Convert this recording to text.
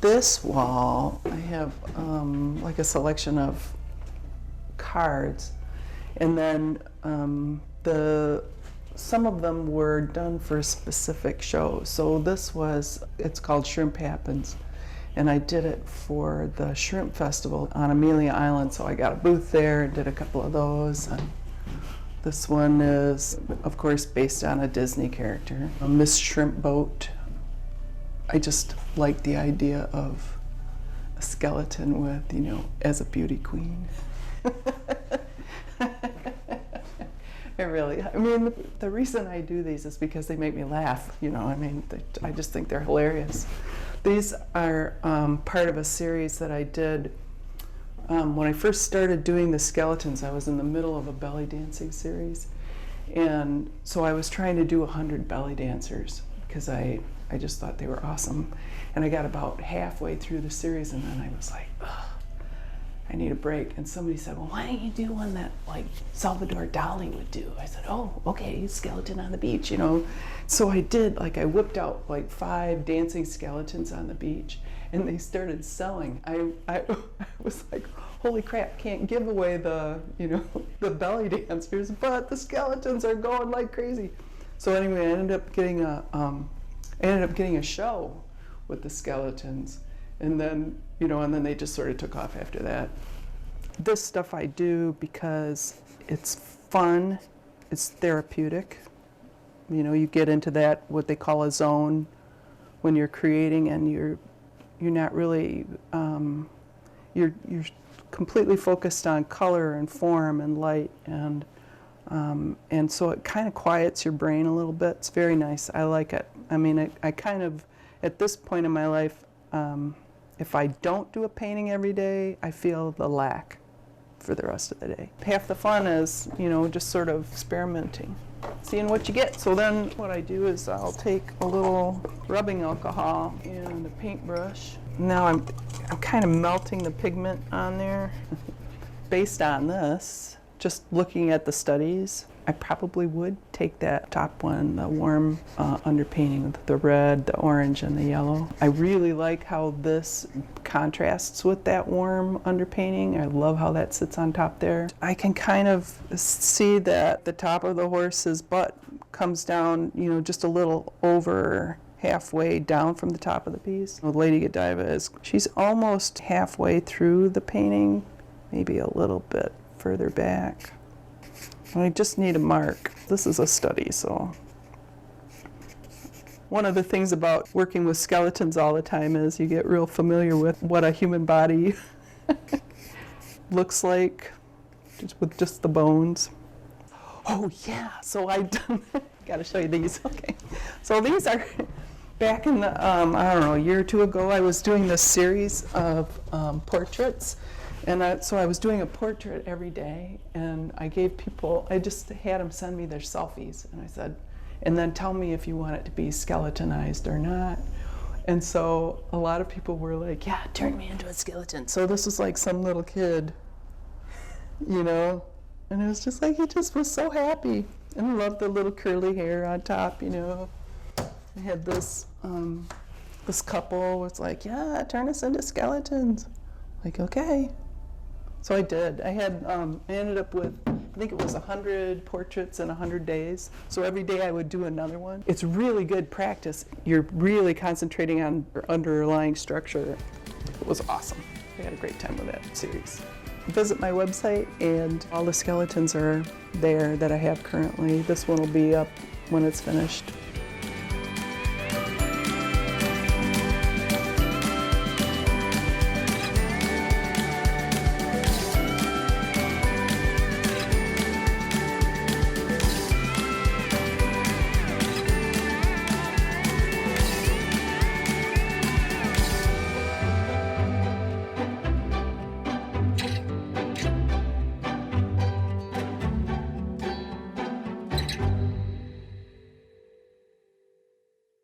this wall, I have like a selection of cards, and then some of them were done for specific shows. So this was, it's called Shrimp Happens, and I did it for the Shrimp Festival on Amelia Island, so I got a booth there and did a couple of those. And this one is, of course, based on a Disney character, a Miss Shrimp Boat. I just like the idea of a skeleton with, you know, as a beauty queen. I mean, the reason I do these is because they make me laugh, you know, I mean, I just think they're hilarious. These are part of a series that I did when I first started doing the skeletons. I was in the middle of a belly dancing series, and so I was trying to do 100 belly dancers because I just thought they were awesome. And I got about halfway through the series, and then I was like, ugh, I need a break. And somebody said, well, why don't you do one that like Salvador Dali would do? I said, oh, okay, skeleton on the beach, you know. So I did, like I whipped out like 5 dancing skeletons on the beach, and they started selling. I was like, holy crap, can't give away the, you know, the belly dancers, but the skeletons are going like crazy. So anyway, I ended up getting a show with the skeletons, and then, you know, and then they just sort of took off after that. This stuff I do because it's fun, it's therapeutic. You know, you get into that, what they call a zone, when you're creating, and you're not really, you're completely focused on color and form and light, and so it kind of quiets your brain a little bit. It's very nice. I like it. I mean, I kind of, at this point in my life, if I don't do a painting every day, I feel the lack for the rest of the day. Half the fun is, you know, just sort of experimenting, seeing what you get. So then what I do is I'll take a little rubbing alcohol and a paintbrush. Now I'm kind of melting the pigment on there. Based on this, just looking at the studies, I probably would take that top one, the warm underpainting with the red, the orange, and the yellow. I really like how this contrasts with that warm underpainting. I love how that sits on top there. I can kind of see that the top of the horse's butt comes down, you know, just a little over halfway down from the top of the piece. Lady Godiva she's almost halfway through the painting, maybe a little bit further back. I just need a mark. This is a study, so. One of the things about working with skeletons all the time is you get real familiar with what a human body looks like, with just the bones. Oh yeah, so I gotta show you these, okay. So these are, back in the, I don't know, a year or two ago, I was doing this series of portraits. And so I was doing a portrait every day, and I gave people, I just had them send me their selfies, and I said, and then tell me if you want it to be skeletonized or not. And so a lot of people were like, yeah, turn me into a skeleton. So this was like some little kid, you know, and it was just like, he just was so happy. And I loved the little curly hair on top, you know. I had this, this couple was like, yeah, turn us into skeletons. Like, okay. So I did. I ended up with, I think it was 100 portraits in 100 days. So every day I would do another one. It's really good practice. You're really concentrating on your underlying structure. It was awesome. I had a great time with that series. Visit my website, and all the skeletons are there that I have currently. This one will be up when it's finished.